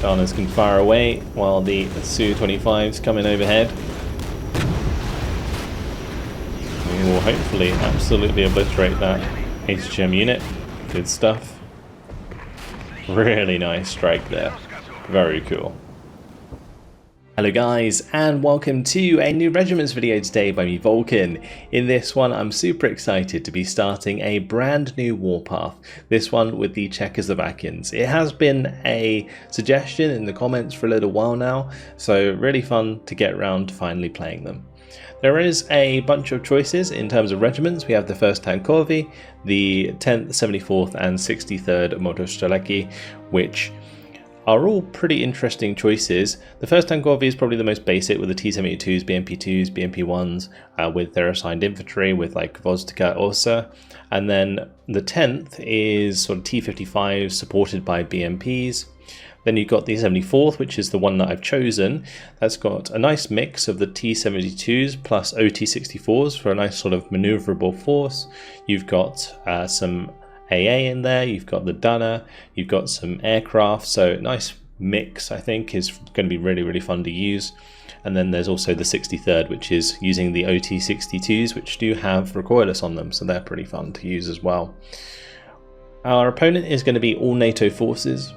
Danas can fire away while the Su-25s come in overhead. We will hopefully absolutely obliterate that HGM unit. Good stuff. Really nice strike there. Very cool. Hello guys, and welcome to a new Regiments video today by me, Vulcan. In this one, I'm super excited to be starting a brand new Warpath, this one with the Czechoslovakians. It has been a suggestion in the comments for a little while now, so really fun to get around to finally playing them. There is a bunch of choices in terms of regiments. We have the 1st Tankowy, the 10th, 74th and 63rd Motostrzelki, which are all pretty interesting choices. The 1st Tankowy is probably the most basic with the T-72s, BMP-2s, BMP-1s, with their assigned infantry with like Gwozdka, Osa. And then the 10th is sort of T-55s supported by BMPs. Then you've got the 74th, which is the one that I've chosen. That's got a nice mix of the T-72s plus OT-64s for a nice sort of maneuverable force. You've got some AA in there, you've got the Dana, you've got some aircraft, so nice mix. I think is going to be really fun to use. And then there's also the 63rd, which is using the OT-62s, which do have recoilless on them, so they're pretty fun to use as well. Our opponent is going to be all NATO forces.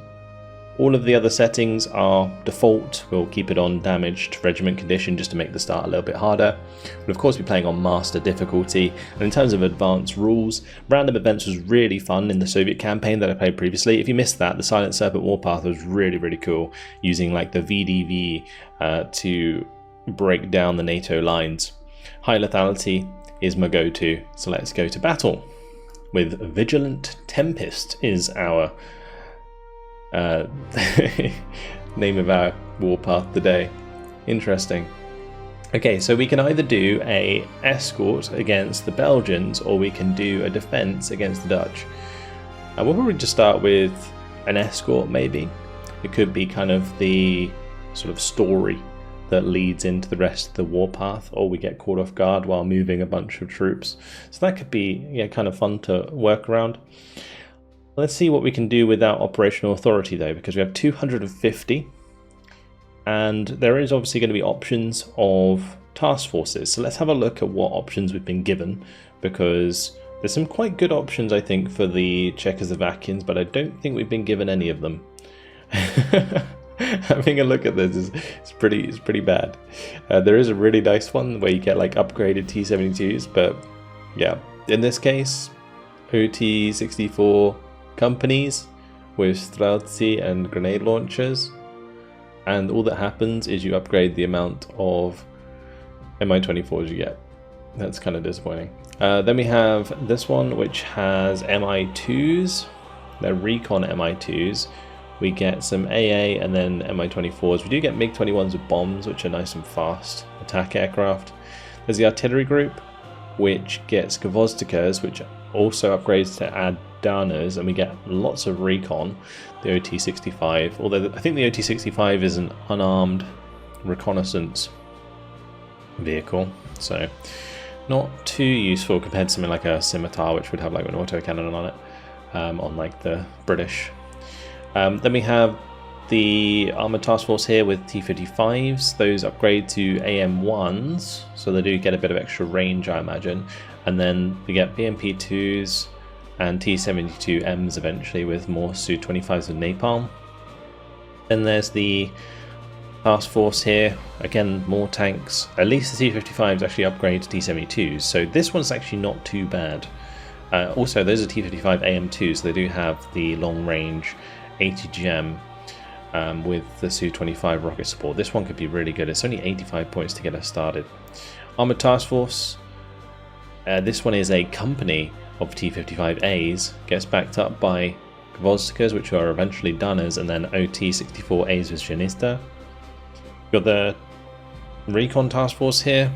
All of the other settings are default. We'll keep it on damaged regiment condition just to make the start a little bit harder. We'll of course be playing on master difficulty. And in terms of advanced rules, random events was really fun in the Soviet campaign that I played previously. If you missed that, the Silent Serpent Warpath was really cool, using like the VDV to break down the NATO lines. High lethality is my go-to, so let's go to battle. With Vigilant Tempest is our name of our warpath today. Interesting. Okay, so we can either do a escort against the Belgians or we can do a defense against the Dutch. We'll probably just start with an escort maybe. It could be kind of the sort of story that leads into the rest of the warpath, or we get caught off guard while moving a bunch of troops. So that could be kind of fun to work around. Let's see what we can do without operational authority though, because we have 250 and there is obviously going to be options of task forces. So let's have a look at what options we've been given, because there's some quite good options I think for the Czechoslovakians, but I don't think we've been given any of them. Having a look at this is pretty bad. There is a really nice one where you get like upgraded T-72s, but yeah, in this case OT-64 companies with Strelci and grenade launchers, and all that happens is you upgrade the amount of Mi-24s you get. That's kind of disappointing. Then we have this one which has Mi-2s, they're recon Mi-2s. We get some AA and then Mi-24s. We do get MiG-21s with bombs, which are nice and fast attack aircraft. There's the artillery group, which gets Gwozdkas, which also upgrades to add Danas, and we get lots of recon, the OT-65, although I think the OT-65 is an unarmed reconnaissance vehicle, so not too useful compared to something like a Scimitar, which would have like an autocannon on it, on like the British. Then we have the Armoured Task Force here with T-55s. Those upgrade to AM-1s, so they do get a bit of extra range, I imagine. And then we get BMP-2s and T-72Ms eventually with more Su-25s with napalm. Then there's the Task Force here. Again, more tanks. At least the T-55s actually upgrade to T-72s, so this one's actually not too bad. Also, those are T-55 AM-2s, so they do have the long-range 80 gem with the Su-25 rocket support. This one could be really good. It's only 85 points to get us started. Armoured Task Force. This one is a company of T-55As, gets backed up by Gwozdkas, which are eventually Danas, and then OT-64As with Janista. Got the Recon Task Force here.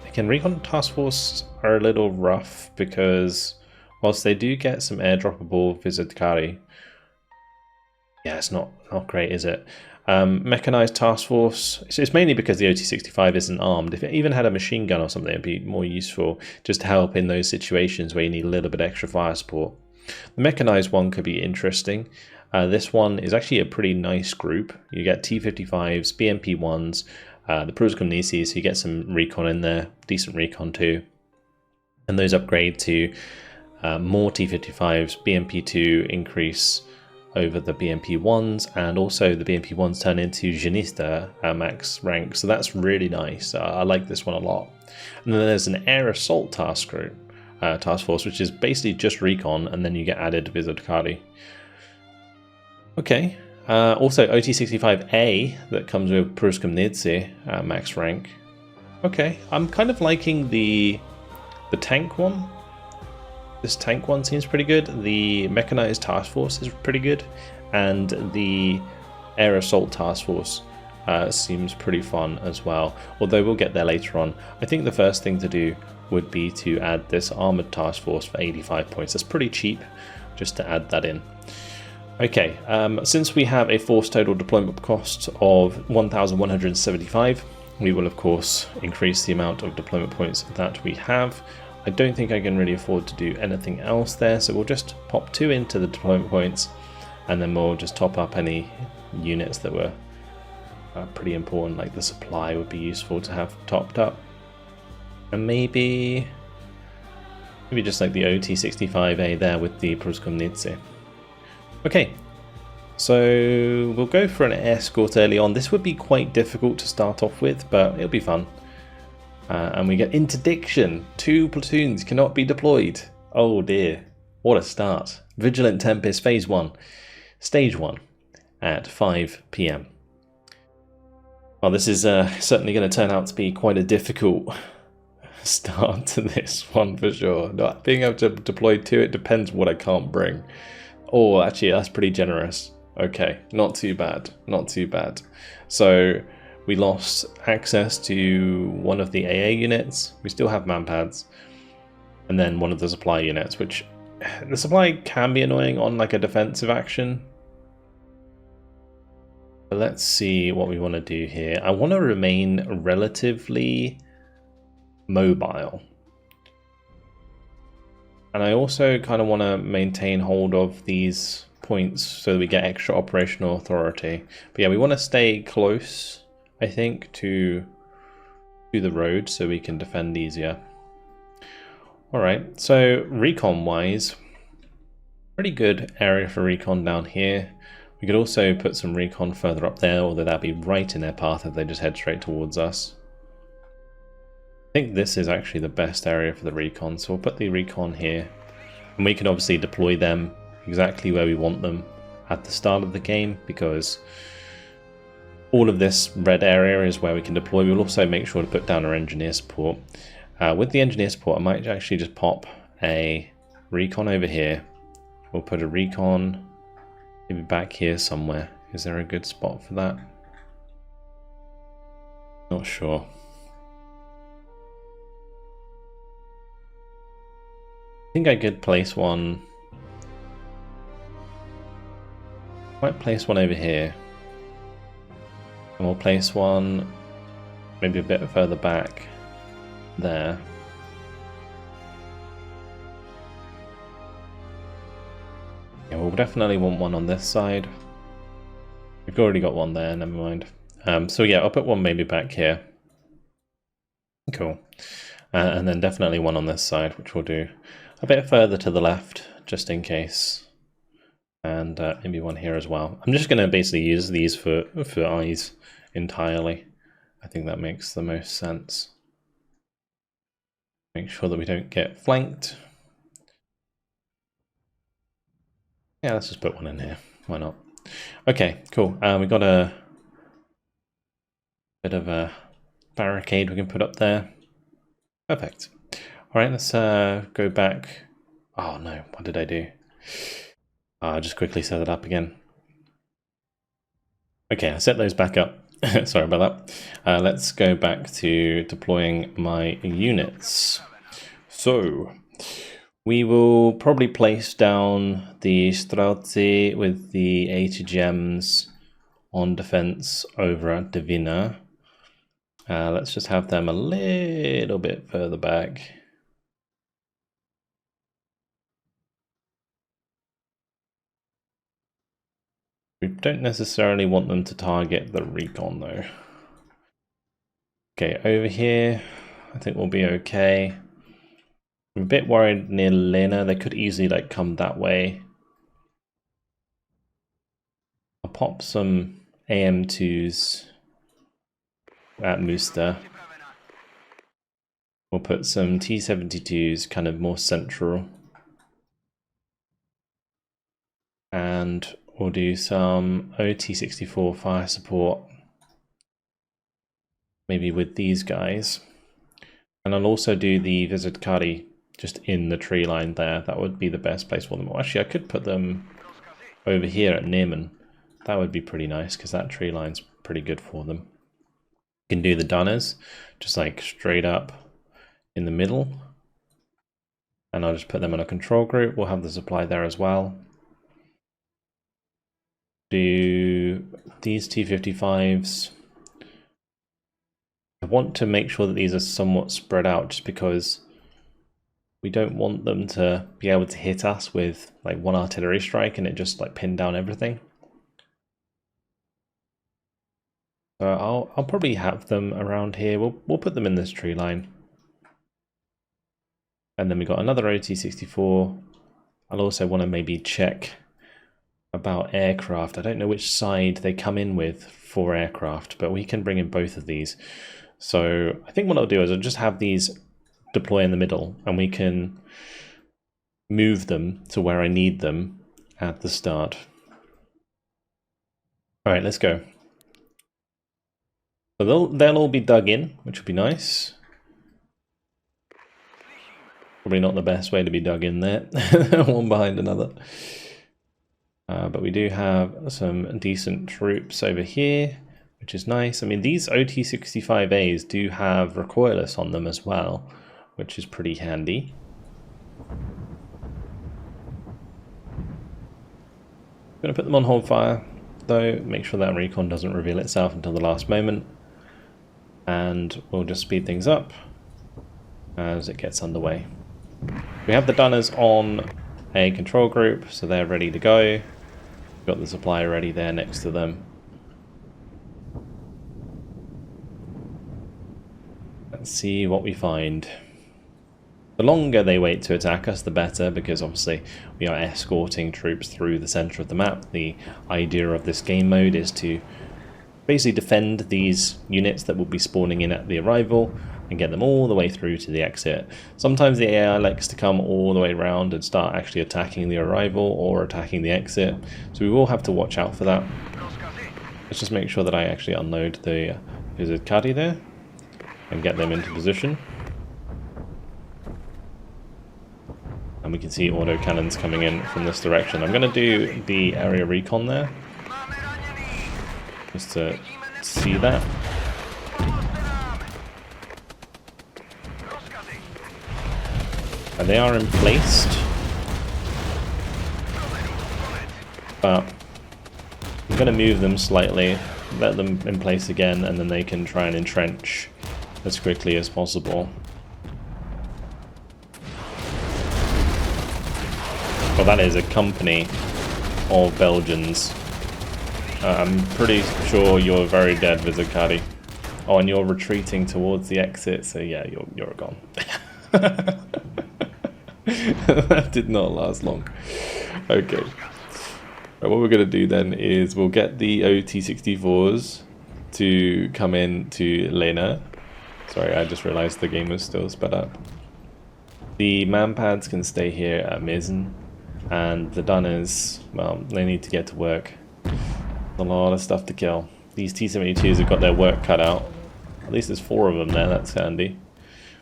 Again, Recon Task Force are a little rough because whilst they do get some airdroppable Vizitkari, yeah, it's not great, is it? Mechanized Task Force, it's mainly because the OT-65 isn't armed. If it even had a machine gun or something, it'd be more useful just to help in those situations where you need a little bit extra fire support. The mechanized one could be interesting. This one is actually a pretty nice group. You get T-55s, BMP-1s, the prelude, so you get some recon in there, decent recon too. And those upgrade to more T-55s, BMP-2 increase over the BMP-1s, and also the BMP-1s turn into Genista max rank, so that's really nice. I like this one a lot. And then there's an air assault task force, which is basically just recon, and then you get added Vigilant. Okay. Also OT-65A that comes with prelude max rank. Okay, I'm kind of liking the tank one. This tank one seems pretty good. The mechanized task force is pretty good, and the air assault task force seems pretty fun as well, although we'll get there later on. I think the first thing to do would be to add this armored task force for 85 points. That's pretty cheap, just to add that in. Okay, since we have a force total deployment cost of 1,175, we will of course increase the amount of deployment points that we have. I don't think I can really afford to do anything else there, so we'll just pop 2 into the deployment points, and then we'll just top up any units that were pretty important, like the supply would be useful to have topped up. And maybe just like the OT-65A there with the prelude. Okay, so we'll go for an escort early on. This would be quite difficult to start off with, but it'll be fun. And we get interdiction. 2 platoons cannot be deployed. Oh dear, what a start. Vigilant Tempest Phase 1, Stage 1 at 5 PM. Well, this is certainly going to turn out to be quite a difficult start to this one for sure. Not being able to deploy 2, it depends what I can't bring. Oh, actually, that's pretty generous. Okay, not too bad, not too bad. So we lost access to one of the AA units. We still have manpads. And then one of the supply units, which the supply can be annoying on like a defensive action. But let's see what we want to do here. I want to remain relatively mobile. And I also kind of want to maintain hold of these points so that we get extra operational authority. But yeah, we want to stay close, I think, to the road so we can defend easier. Alright, so recon-wise, pretty good area for recon down here. We could also put some recon further up there, although that'd be right in their path if they just head straight towards us. I think this is actually the best area for the recon, so we'll put the recon here. And we can obviously deploy them exactly where we want them at the start of the game, because all of this red area is where we can deploy. We'll also make sure to put down our engineer support. With the engineer support, I might actually just pop a recon over here. We'll put a recon maybe back here somewhere. Is there a good spot for that? Not sure. I think I could place one. Might place one over here. And we'll place one maybe a bit further back there. Yeah, we'll definitely want one on this side. We've already got one there, never mind. So yeah, I'll put one maybe back here. Cool. And then definitely one on this side, which we'll do a bit further to the left, just in case. And maybe one here as well. I'm just going to basically use these for eyes entirely. I think that makes the most sense. Make sure that we don't get flanked. Yeah, let's just put one in here. Why not? Okay, cool. We got a bit of a barricade we can put up there. Perfect. All right, let's go back. Oh no, what did I do? I'll just quickly set it up again. Okay, I set those back up. Sorry about that. Let's go back to deploying my units. So we will probably place down the Streltsy with the 80 gems on defense over at Divina. Let's just have them a little bit further back. We don't necessarily want them to target the recon though. Okay, over here, I think we'll be okay. I'm a bit worried near Lena. They could easily like come that way. I'll pop some AM2s at Muster. We'll put some T-72s kind of more central. And we'll do some OT-64 fire support. Maybe with these guys. And I'll also do the Vigilant just in the tree line there. That would be the best place for them. Well, actually, I could put them over here at Nehmen. That would be pretty nice because that tree line's pretty good for them. You can do the Dunners just like straight up in the middle. And I'll just put them in a control group. We'll have the supply there as well. Do these T-55s. I want to make sure that these are somewhat spread out just because we don't want them to be able to hit us with like one artillery strike and it just like pin down everything. So I'll probably have them around here. We'll put them in this tree line. And then we got another OT-64. I'll also want to maybe check about aircraft. I don't know which side they come in with for aircraft, but we can bring in both of these. So I think what I'll do is I'll just have these deploy in the middle and we can move them to where I need them at the start. All right, let's go. So they'll all be dug in, which will be nice. Probably not the best way to be dug in there, one behind another. But we do have some decent troops over here, which is nice. I mean, these OT-65As do have recoilless on them as well, which is pretty handy. I'm going to put them on hold fire, though. Make sure that recon doesn't reveal itself until the last moment. And we'll just speed things up as it gets underway. We have the Dunners on a control group, so they're ready to go. We've got the supply ready there next to them. Let's see what we find. The longer they wait to attack us, the better, because obviously we are escorting troops through the center of the map. The idea of this game mode is to basically defend these units that will be spawning in at the arrival and get them all the way through to the exit. Sometimes the AI likes to come all the way around and start actually attacking the arrival or attacking the exit, so we will have to watch out for that. Let's just make sure that I actually unload the Vigilant there and get them into position. And we can see autocannons coming in from this direction. I'm going to do the area recon there, just to see that. And they are in place, but I'm going to move them slightly, let them in place again, and then they can try and entrench as quickly as possible. Well, that is a company of Belgians. I'm pretty sure you're very dead, Vigilant. Oh, and you're retreating towards the exit, so yeah, you're gone. That did not last long. Okay. Right, what we're going to do then is we'll get the OT-64s to come in to Lena. Sorry, I just realized the game was still sped up. The manpads can stay here at Misen, and the Dunners, well, they need to get to work. A lot of stuff to kill. These T-72s have got their work cut out. At least there's 4 of them there, that's handy.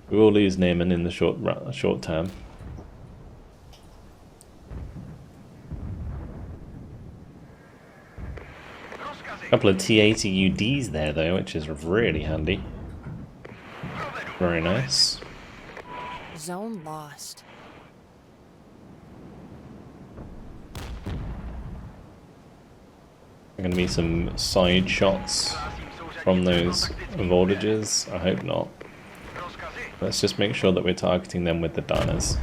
We will lose Nehmen in the short term. A couple of T-80 UDs there though, which is really handy. Very nice. Zone lost. There are going to be some side shots from those voltages. I hope not. Let's just make sure that we're targeting them with the Dunners.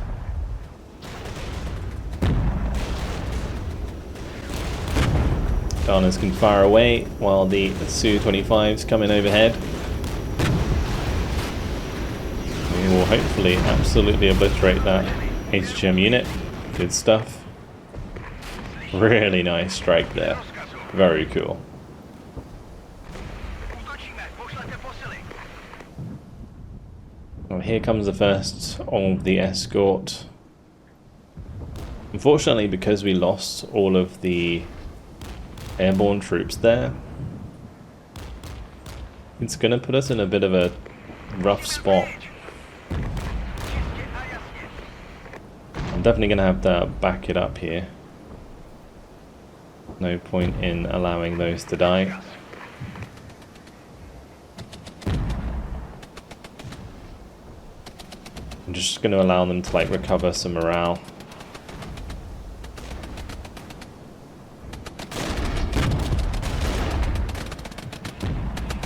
Gunners can fire away while the Su-25s come in overhead. We will hopefully absolutely obliterate that HGM unit. Good stuff. Really nice strike there. Very cool. Well, here comes the first of the escort. Unfortunately, because we lost all of the airborne troops there, it's going to put us in a bit of a rough spot. I'm definitely going to have to back it up here. No point in allowing those to die. I'm just going to allow them to like recover some morale.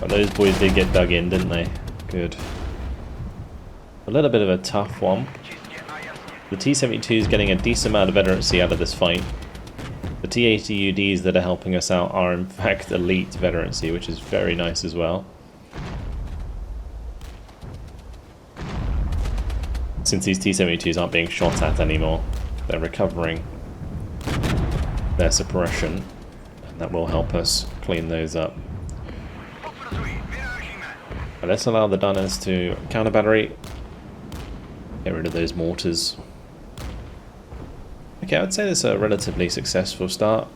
But those boys did get dug in, didn't they? Good. A little bit of a tough one. The T-72 is getting a decent amount of veterancy out of this fight. The T-80UDs that are helping us out are in fact elite veterancy, which is very nice as well. Since these T-72s aren't being shot at anymore, they're recovering their suppression, and that will help us clean those up. But let's allow the Gunners to counter battery, get rid of those mortars. Okay, I'd say this is a relatively successful start.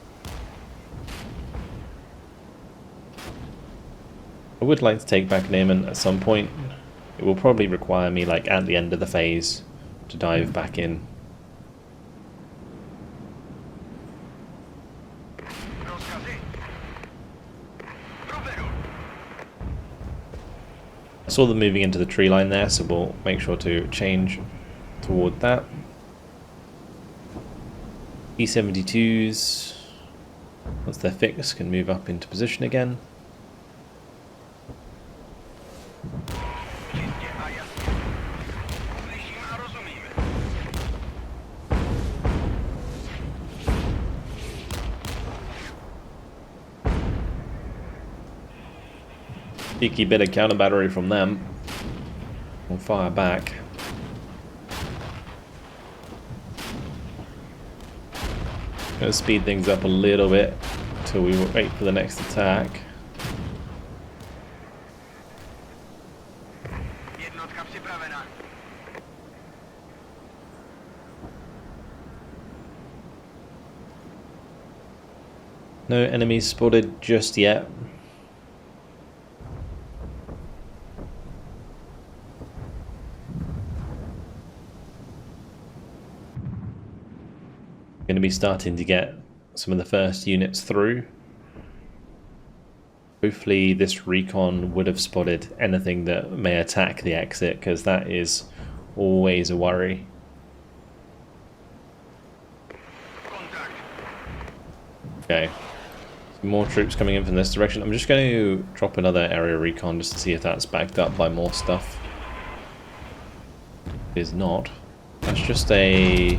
I would like to take back Neyman at some point. It will probably require me, like, at the end of the phase to dive back in. I saw them moving into the tree line there, so we'll make sure to change toward that. E-72s, once they're fixed, can move up into position again. Cheeky bit of counter battery from them. We'll fire back. Gonna speed things up a little bit until we wait for the next attack. No enemies spotted just yet. Going to be starting to get some of the first units through. Hopefully this recon would have spotted anything that may attack the exit, because that is always a worry. Okay, some more troops coming in from this direction. I'm just going to drop another area recon just to see if that's backed up by more stuff. It is not. That's just a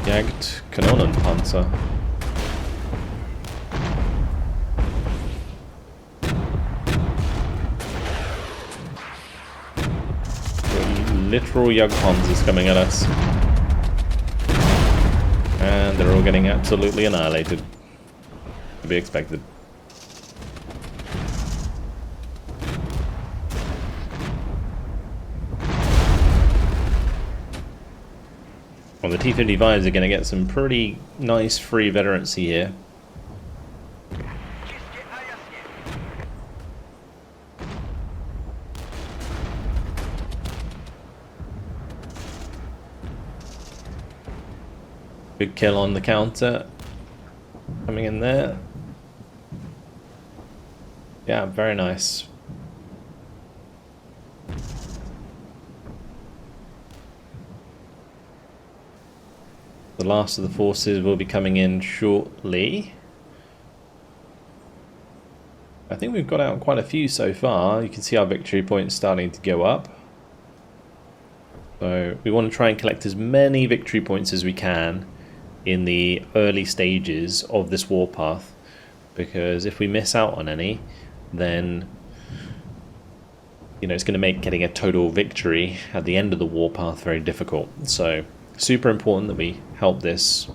Jagdkanonenpanzer. Literal Jagdpanzers coming at us. And they're all getting absolutely annihilated. To be expected. Well, the T-55s are going to get some pretty nice free veterancy here. Good kill on the counter. Coming in there. Yeah, very nice. The last of the forces will be coming in shortly. I think we've got out quite a few so far. You can see our victory points starting to go up. So we want to try and collect as many victory points as we can in the early stages of this warpath, because if we miss out on any, then it's going to make getting a total victory at the end of the warpath very difficult. So super important that we help this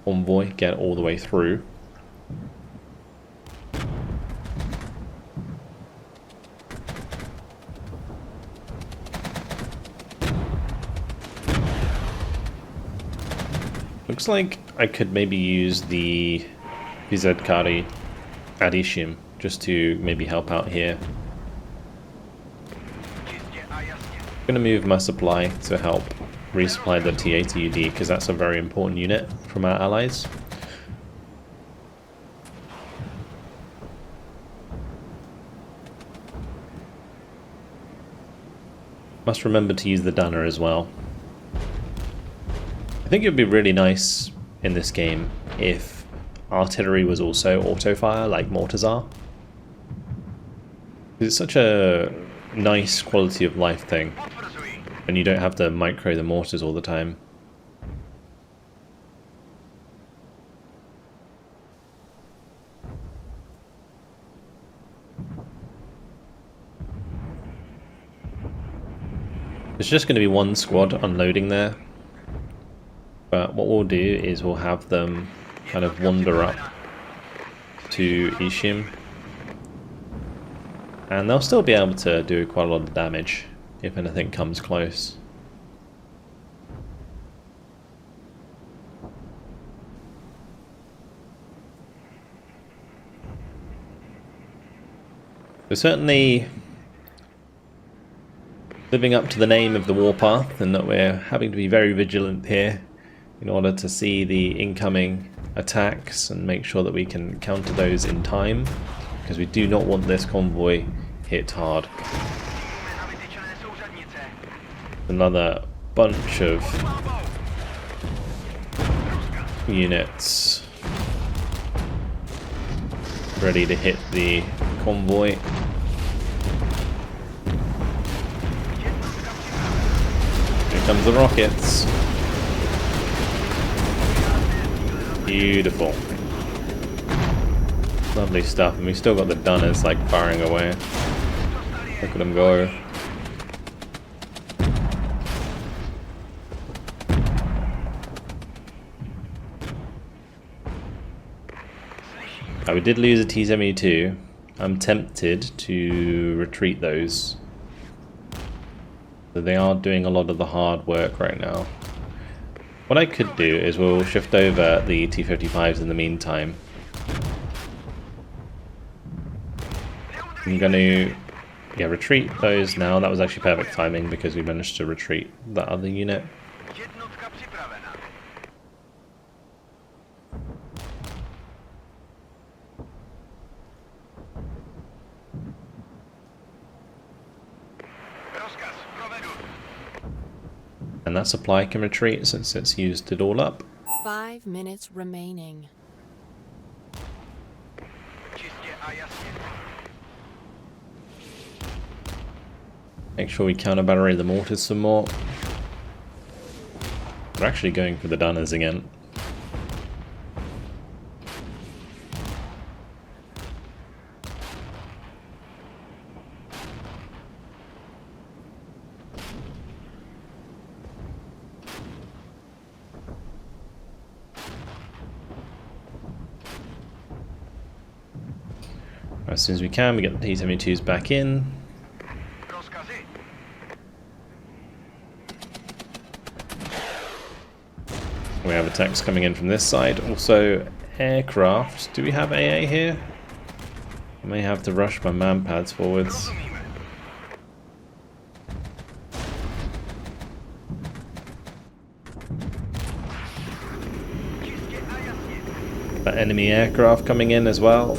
convoy get all the way through. Looks like I could maybe use the CZECHOSLOVAK just to maybe help out here. I'm going to move my supply to help resupply the T80UD because that's a very important unit from our allies. Must remember to use the Dunner as well. I think it would be really nice in this game if artillery was also auto-fire like mortars are. It's such a nice quality of life thing, and you don't have to micro the mortars all the time. It's just going to be one squad unloading there, but what we'll do is we'll have them kind of wander up to Ishim, and they'll still be able to do quite a lot of damage if anything comes close. We're certainly living up to the name of the Warpath, and that we're having to be very vigilant here in order to see the incoming attacks and make sure that we can counter those in time, because we do not want this convoy hit hard. Another bunch of units ready to hit the convoy. Here comes the rockets. Beautiful. Lovely stuff, and we've still got the Dunners like firing away. Look at them go. We did lose a T-72. I'm tempted to retreat those. So they are doing a lot of the hard work right now. What I could do is we'll shift over the T-55s in the meantime. I'm going to retreat those now. That was actually perfect timing because we managed to retreat that other unit. And that supply can retreat since it's used it all up. 5 minutes remaining. Make sure we counter battery the mortars some more. We're actually going for the Dunners again. As soon as we can, we get the T-72s back in. We have attacks coming in from this side. Also, aircraft. Do we have AA here? I may have to rush my manpads forwards. That enemy aircraft coming in as well.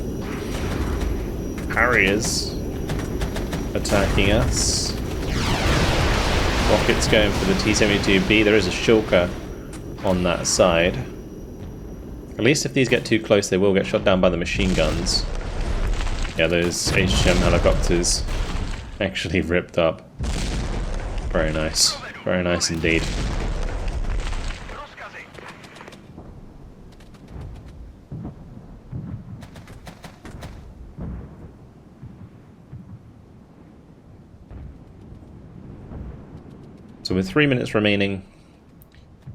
Harriers attacking us. Rockets going for the T-72B. There is a shulker on that side. At least if these get too close, they will get shot down by the machine guns. Yeah, those HM helicopters actually ripped up. Very nice. Very nice indeed. So with 3 minutes remaining,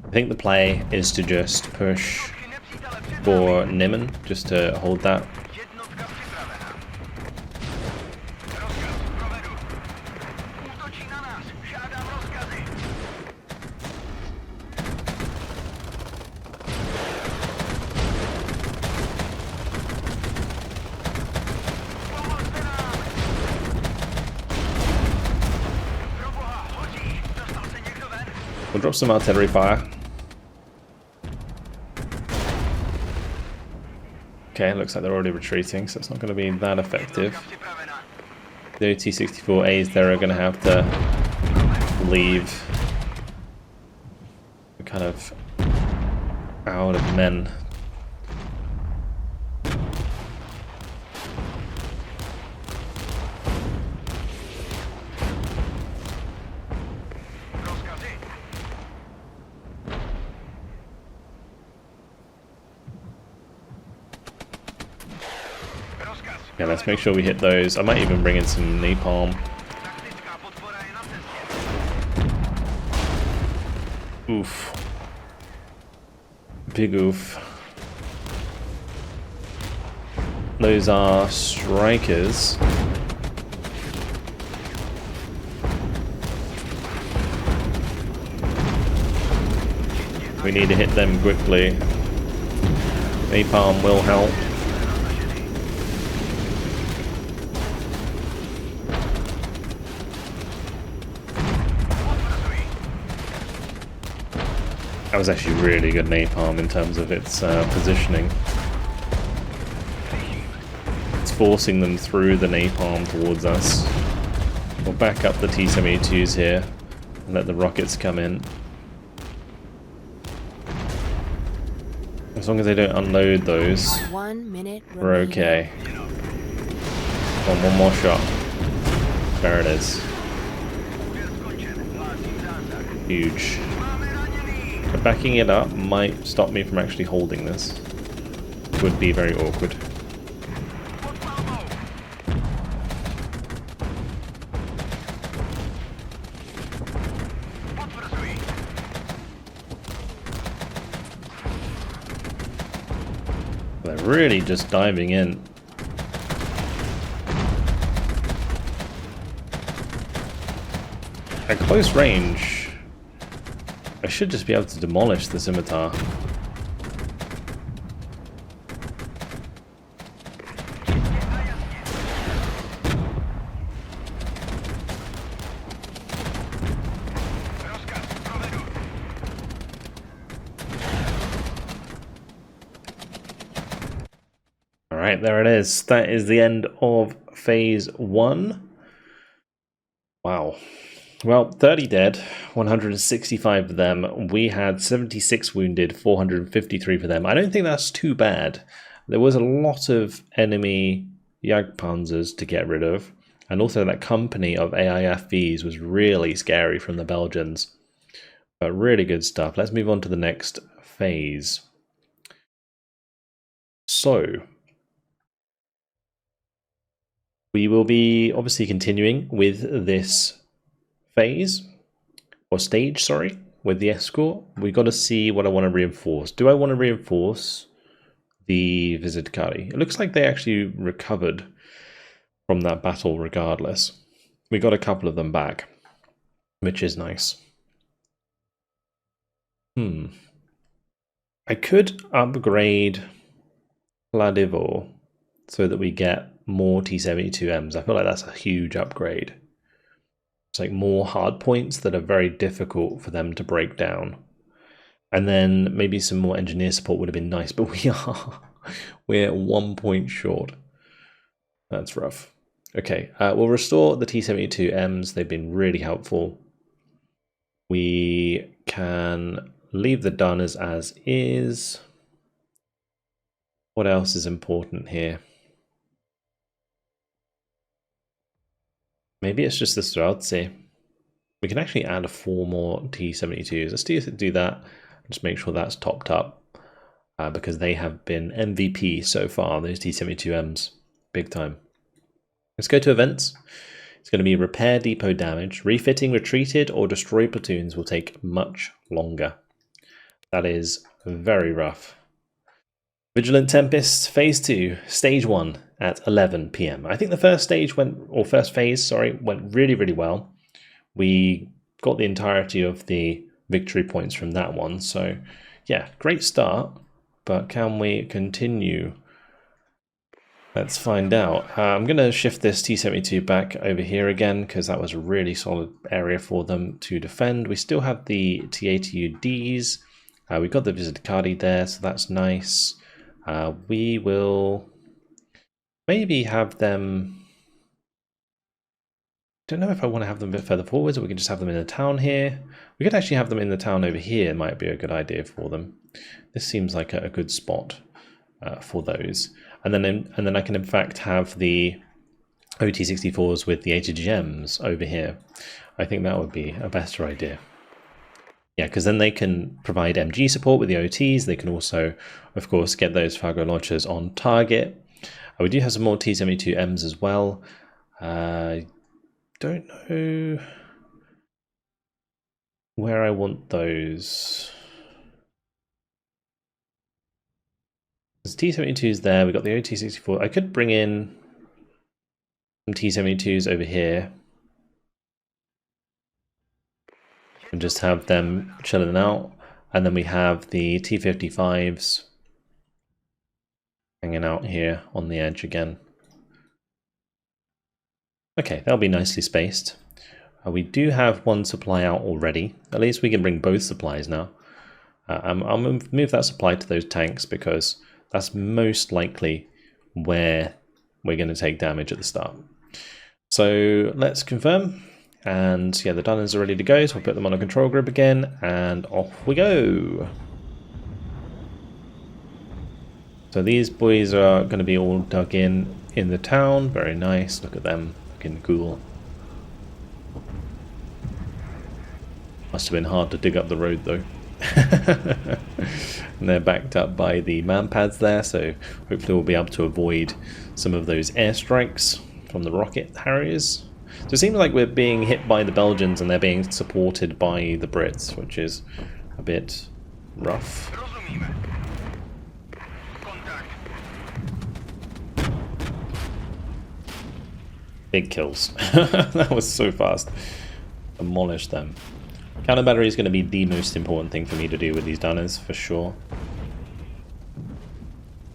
I think the play is to just push for Niemen, just to hold that. We'll drop some artillery fire. Okay, looks like they're already retreating, so it's not going to be that effective. The T-64As there are going to have to leave. We're kind of out of men. Yeah, let's make sure we hit those. I might even bring in some napalm. Oof. Big oof. Those are strikers. We need to hit them quickly. Napalm will help. That was actually really good napalm in terms of its positioning. It's forcing them through the napalm towards us. We'll back up the T-72s here and let the rockets come in. As long as they don't unload those, 1 minute we're remaining. okay. One more shot. There it is. Huge. But backing it up might stop me from actually holding this. Would be very awkward. They're really just diving in. At close range, I should just be able to demolish the scimitar. Alright, there it is. That is the end of phase 1. Wow. Well, 30 dead, 165 of them. We had 76 wounded, 453 for them. I don't think that's too bad. There was a lot of enemy Jagdpanzers to get rid of. And also that company of AIFVs was really scary from the Belgians. But really good stuff. Let's move on to the next phase. So, we will be obviously continuing with this phase, or stage, sorry, with the escort. We've got to see what I want to reinforce. Do I want to reinforce the Vigilant? It looks like they actually recovered from that battle regardless. We got a couple of them back, which is nice. I could upgrade Kladivo so that we get more T-72Ms. I feel like that's a huge upgrade. It's like more hard points that are very difficult for them to break down. And then maybe some more engineer support would have been nice, but we're 1 point short. That's rough. Okay, we'll restore the T-72Ms. They've been really helpful. We can leave the Dunners as is. What else is important here? Maybe it's just the Streltsy. We can actually add 4 more T-72s. Let's do that. Just make sure that's topped up because they have been MVP so far, those T-72Ms. Big time. Let's go to events. It's going to be repair depot damage. Refitting retreated or destroyed platoons will take much longer. That is very rough. Vigilant Tempest Phase 2, Stage 1 at 11 PM. I think the first stage first phase, went really, really well. We got the entirety of the victory points from that one. So yeah, great start, but can we continue? Let's find out. I'm going to shift this T-72 back over here again because that was a really solid area for them to defend. We still have the T-80UDs. We've got the Visitacati there, so that's nice. We will maybe have them... Don't know if I want to have them a bit further forwards, or we can just have them in the town here. We could actually have them in the town over here, might be a good idea for them. This seems like a good spot for those. And then I can in fact have the OT-64s with the HGMs over here. I think that would be a better idea. Yeah, because then they can provide MG support with the OTs. They can also, of course, get those Fargo launchers on target. We do have some more T-72Ms as well. I don't know where I want those. There's T-72s there. We've got the OT-64. I could bring in some T-72s over here and just have them chilling out. And then we have the T-55s hanging out here on the edge again. Okay, that'll be nicely spaced. We do have one supply out already. At least we can bring both supplies now. I'll move that supply to those tanks because that's most likely where we're going to take damage at the start. So let's confirm. And yeah, the Dunners are ready to go, so we'll put them on a control group again, and off we go. So these boys are going to be all dug in the town. Very nice. Look at them, looking cool. Must have been hard to dig up the road though. And they're backed up by the man pads there, so hopefully we'll be able to avoid some of those airstrikes from the rocket Harriers. So it seems like we're being hit by the Belgians and they're being supported by the Brits, which is a bit rough. Big kills. That was so fast. Demolish them. Counter battery is going to be the most important thing for me to do with these Dunners, for sure.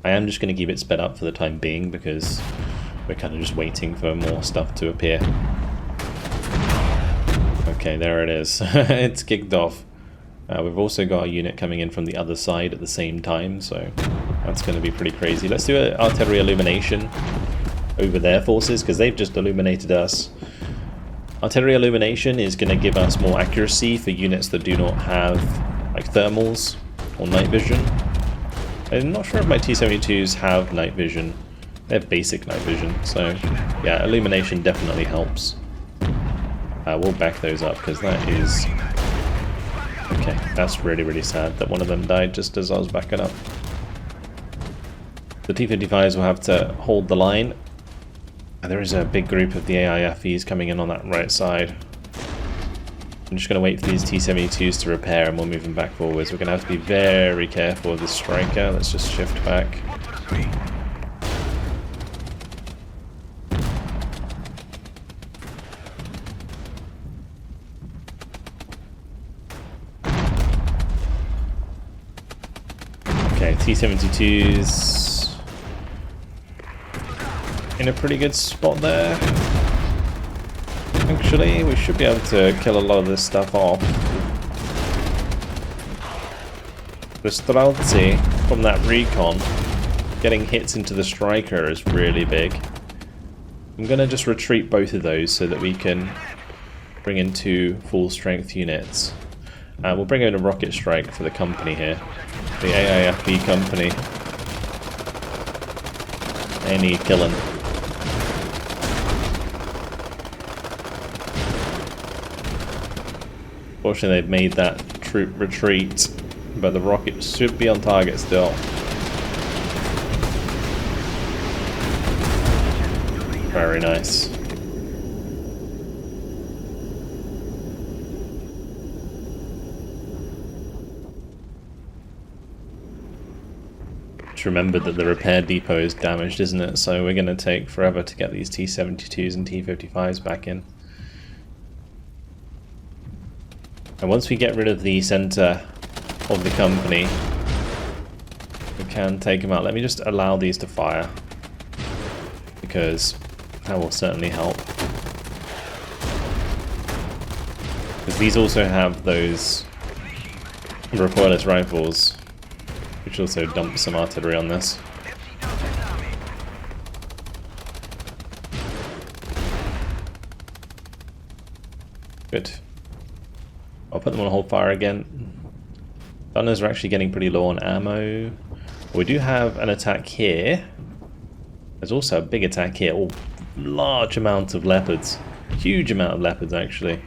I am just going to keep it sped up for the time being because we're kind of just waiting for more stuff to appear. Okay, there it is. It's kicked off. We've also got a unit coming in from the other side at the same time, so that's going to be pretty crazy. Let's do an artillery illumination over their forces because they've just illuminated us. Artillery illumination is going to give us more accuracy for units that do not have like thermals or night vision. I'm not sure if my T-72s have night vision. They have basic night vision, so yeah, illumination definitely helps. We'll back those up because that is... Okay, that's really, really sad that one of them died just as I was backing up. The T-55s will have to hold the line. There is a big group of the AIFEs coming in on that right side. I'm just going to wait for these T-72s to repair and we'll move them back forwards. We're going to have to be very careful with this striker. Let's just shift back. Okay, T-72s in a pretty good spot there. Actually, we should be able to kill a lot of this stuff off. The Streltsy from that recon getting hits into the striker is really big. I'm going to just retreat both of those so that we can bring in 2 full strength units. We'll bring in a rocket strike for the company here. The AIFE company. They need killing. Fortunately, they've made that troop retreat, but the rocket should be on target still. Very nice. just remembered that the repair depot is damaged, isn't it? So we're going to take forever to get these T-72s and T-55s back in. And once we get rid of the center of the company, we can take them out. Let me just allow these to fire, because that will certainly help. Because these also have those recoilless rifles, which also dump some artillery on this. Good. I'll put them on hold fire again. Gunners are actually getting pretty low on ammo. We do have an attack here. There's also a big attack here. Oh, large amount of leopards. Huge amount of leopards, actually.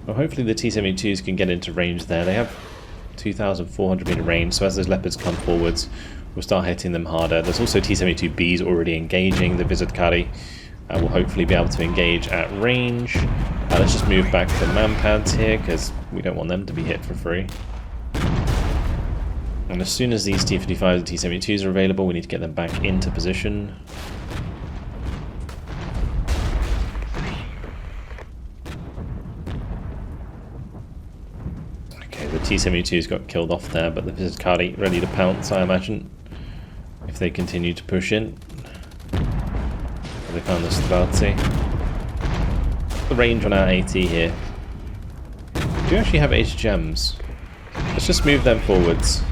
Well, hopefully the T-72s can get into range there. They have 2,400 meter range, so as those leopards come forwards, we'll start hitting them harder. There's also T-72Bs already engaging. The Vigilant will hopefully be able to engage at range. Let's just move back to man-pads here, because we don't want them to be hit for free. And as soon as these T-55s and T-72s are available, we need to get them back into position. Okay, the T-72s got killed off there, but the Vigilant ready to pounce, I imagine, if they continue to push in. The range on our AT here. Do you actually have 80 gems? Let's just move them forwards.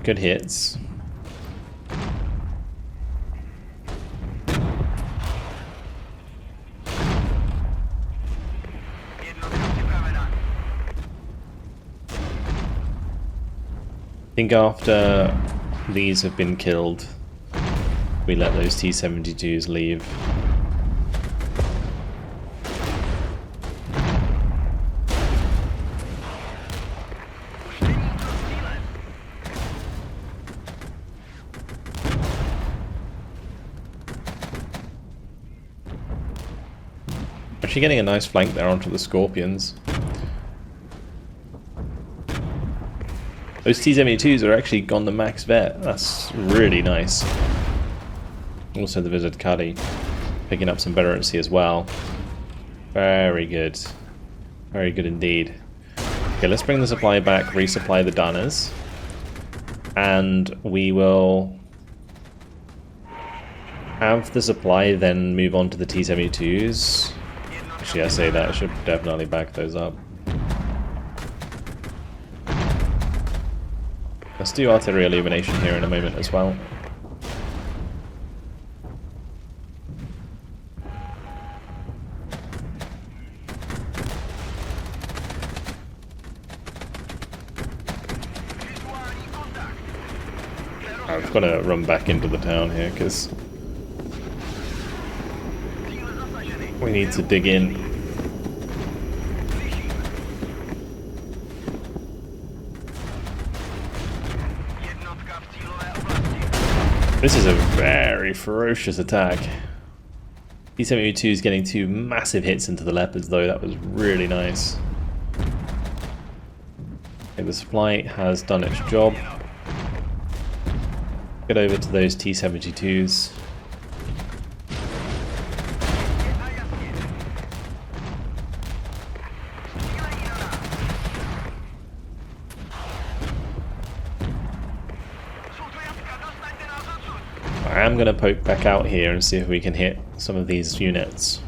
Good hits. I think after these have been killed, we let those T-72s leave. Actually getting a nice flank there onto the Scorpions. Those T-72s are actually gone to max vet. That's really nice. Also the Vigilant picking up some veterancy as well. Very good. Very good indeed. Okay, let's bring the supply back, resupply the Danas. And we will have the supply then move on to the T-72s. Actually, I say that, I should definitely back those up. Let's do artillery illumination here in a moment as well. I've got to run back into the town here because we need to dig in. This is a very ferocious attack. T-72 is getting 2 massive hits into the leopards though, that was really nice. Okay, the supply has done its job. Get over to those T-72s. I am going to poke back out here and see if we can hit some of these units.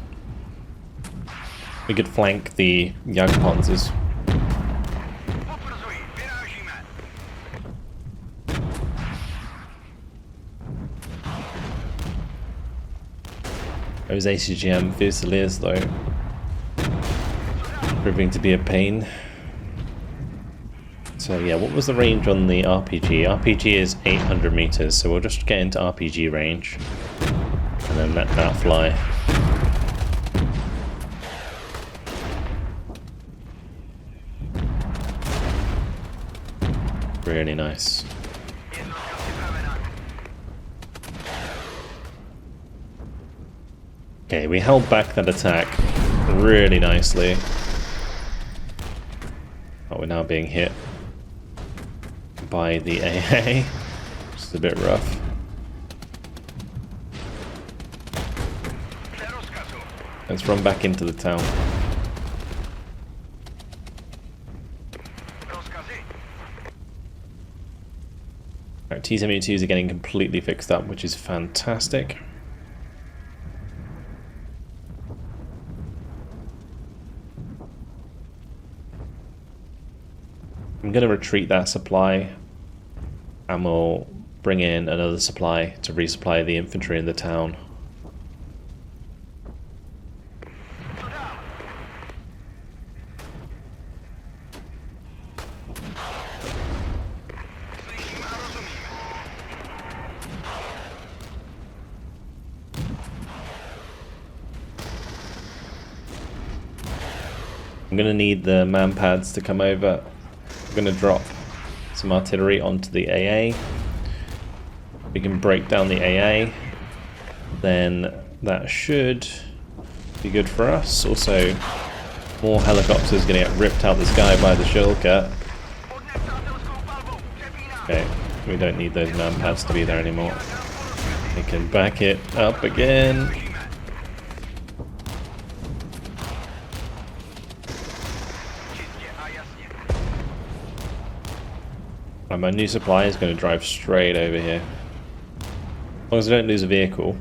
We could flank the Jagdpanzers. Those ACGM Fusiliers though, proving to be a pain. So yeah, what was the range on the RPG? RPG is 800 meters, so we'll just get into RPG range and then let that fly. Really nice. Okay, we held back that attack really nicely. Oh, we're now being hit by the AA, which is a bit rough. Let's run back into the town. Right, T-72s are getting completely fixed up, which is fantastic. I'm going to retreat that supply, and we'll bring in another supply to resupply the infantry in the town. I'm going to need the man pads to come over. I'm going to drop some artillery onto the AA. We can break down the AA. Then that should be good for us. Also, more helicopters going to get ripped out the sky by the Shilka. Okay, we don't need those man pads to be there anymore. We can back it up again. And my new supply is going to drive straight over here. As long as we don't lose a vehicle,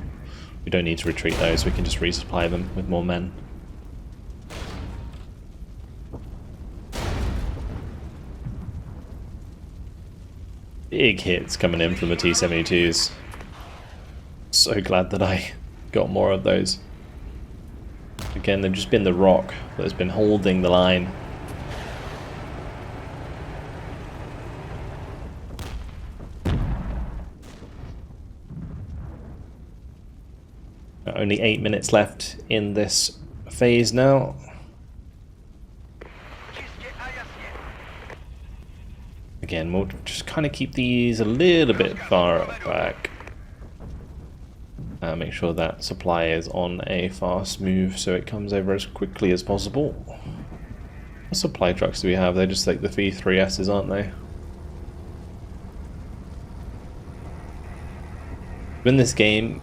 we don't need to retreat those, we can just resupply them with more men. Big hits coming in from the T-72s. So glad that I got more of those. Again, they've just been the rock that has been holding the line. Only 8 minutes left in this phase now. Again, we'll just kind of keep these a little bit far back. Make sure that supply is on a fast move so it comes over as quickly as possible. What supply trucks do we have? They're just like the V3Ss, aren't they? In this game,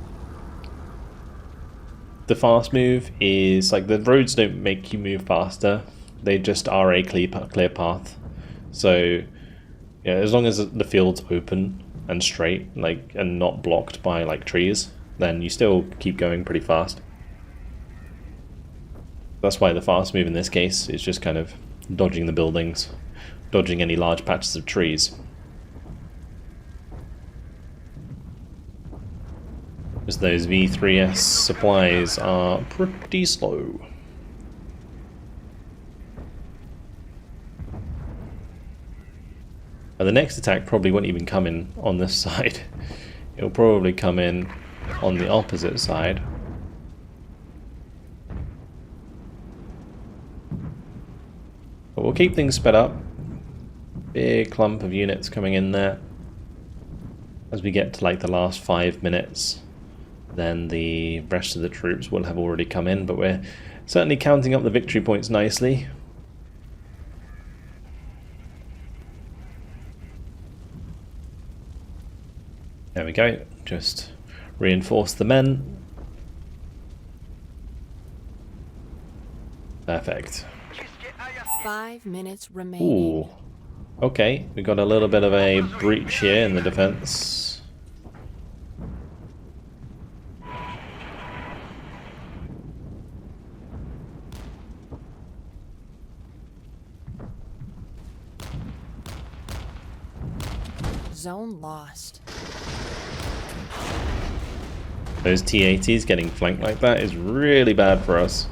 the fast move is like the roads don't make you move faster, they just are a clear path. So yeah, as long as the field's open and straight, like, and not blocked by like trees, then you still keep going pretty fast. That's why the fast move in this case is just kind of dodging the buildings, dodging any large patches of trees. Because those V3S supplies are pretty slow. And the next attack probably won't even come in on this side. It'll probably come in on the opposite side. But we'll keep things sped up. Big clump of units coming in there. As we get to like the last 5 minutes, then the rest of the troops will have already come in, but we're certainly counting up the victory points nicely. There we go, just reinforce the men. Perfect. 5 minutes remaining. Ooh, okay, we got a little bit of a breach here in the defense. Zone lost. Those T-80s getting flanked like that is really bad for us.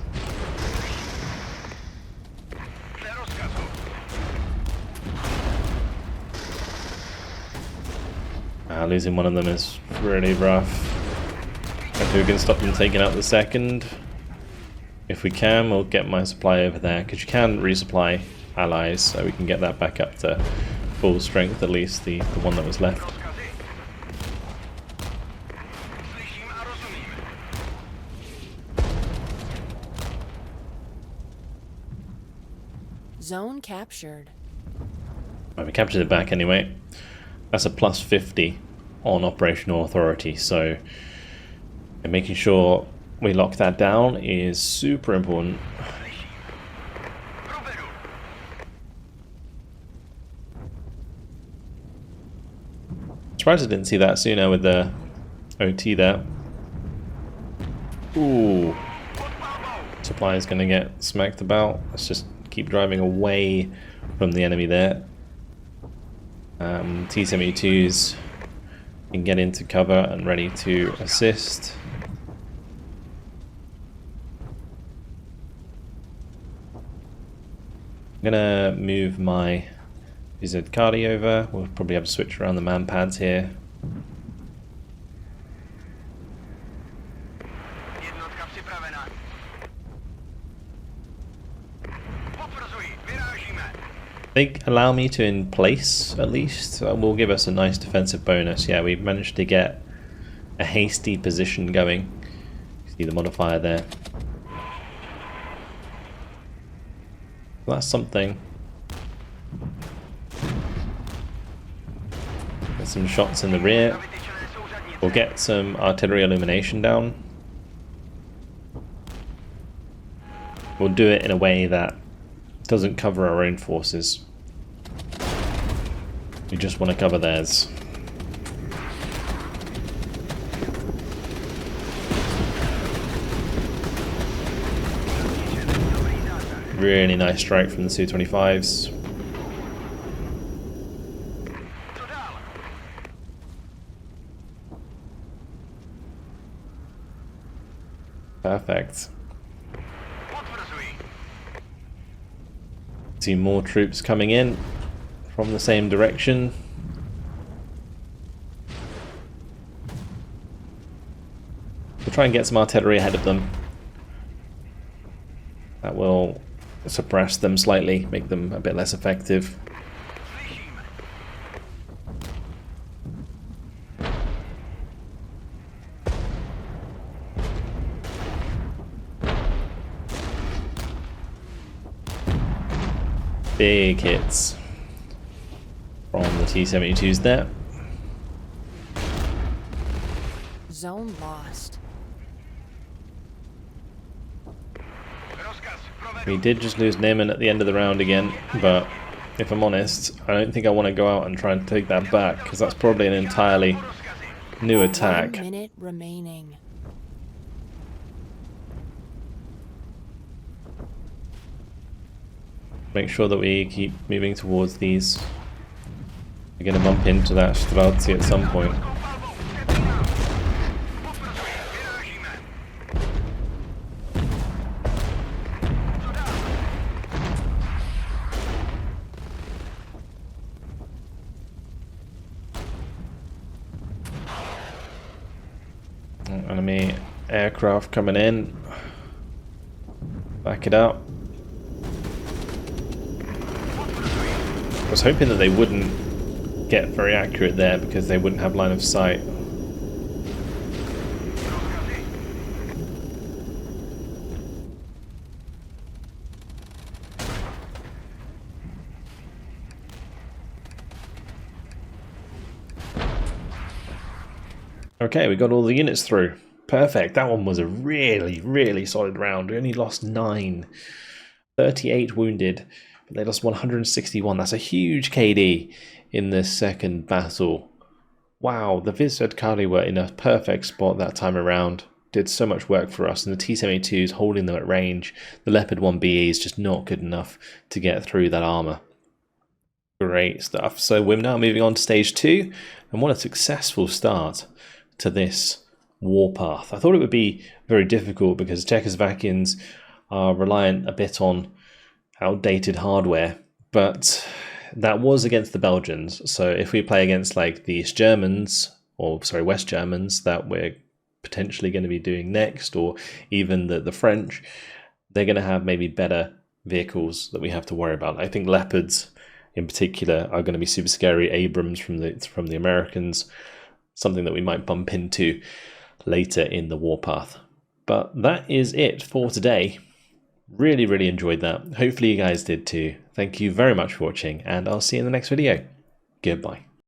Losing one of them is really rough. Hopefully we can stop them taking out the second. If we can, we'll get my supply over there, because you can resupply allies, so we can get that back up to full strength, at least the one that was left. Zone captured. Right, we captured it back anyway. That's a plus 50 on operational authority, so and making sure we lock that down is super important. Surprised I didn't see that sooner with the OT there. Ooh. Supply is going to get smacked about. Let's just keep driving away from the enemy there. T-72s can get into cover and ready to assist. I'm gonna move my CZECHOSLOVAK over. We'll probably have to switch around the man pads here. They allow me to in place at least. Will give us a nice defensive bonus. Yeah, we've managed to get a hasty position going. See the modifier there. That's something. Get some shots in the rear. We'll get some artillery illumination down. We'll do it in a way that doesn't cover our own forces. We just want to cover theirs. Really nice strike from the Su-25s. Perfect. See more troops coming in from the same direction. We'll try and get some artillery ahead of them. That will suppress them slightly, make them a bit less effective. Big hits from the T-72s there. Zone lost. We did just lose Neyman at the end of the round again, but if I'm honest, I don't think I want to go out and try and take that back, because that's probably an entirely new attack. 1 minute remaining. Make sure that we keep moving towards these. We're going to bump into that Strelci at some point. Enemy aircraft coming in. Back it up. I was hoping that they wouldn't get very accurate there because they wouldn't have line of sight. Okay, we got all the units through. Perfect. That one was a really, really solid round. We only lost 9. 38 wounded, but they lost 161. That's a huge KD in this second battle. Wow, the CZECHOSLOVAK were in a perfect spot that time around. Did so much work for us, and the T-72s holding them at range. The Leopard 1BE is just not good enough to get through that armor. Great stuff. So we're now moving on to stage 2, and what a successful start to this Warpath. I thought it would be very difficult because Czechoslovakians are reliant a bit on outdated hardware, but that was against the Belgians. So if we play against like the East Germans, or sorry, West Germans that we're potentially going to be doing next, or even the French, they're going to have maybe better vehicles that we have to worry about. I think Leopards in particular are going to be super scary. Abrams from the Americans, something that we might bump into later in the Warpath. But that is it for today. Really, really enjoyed that. Hopefully you guys did too. Thank you very much for watching, and I'll see you in the next video. Goodbye.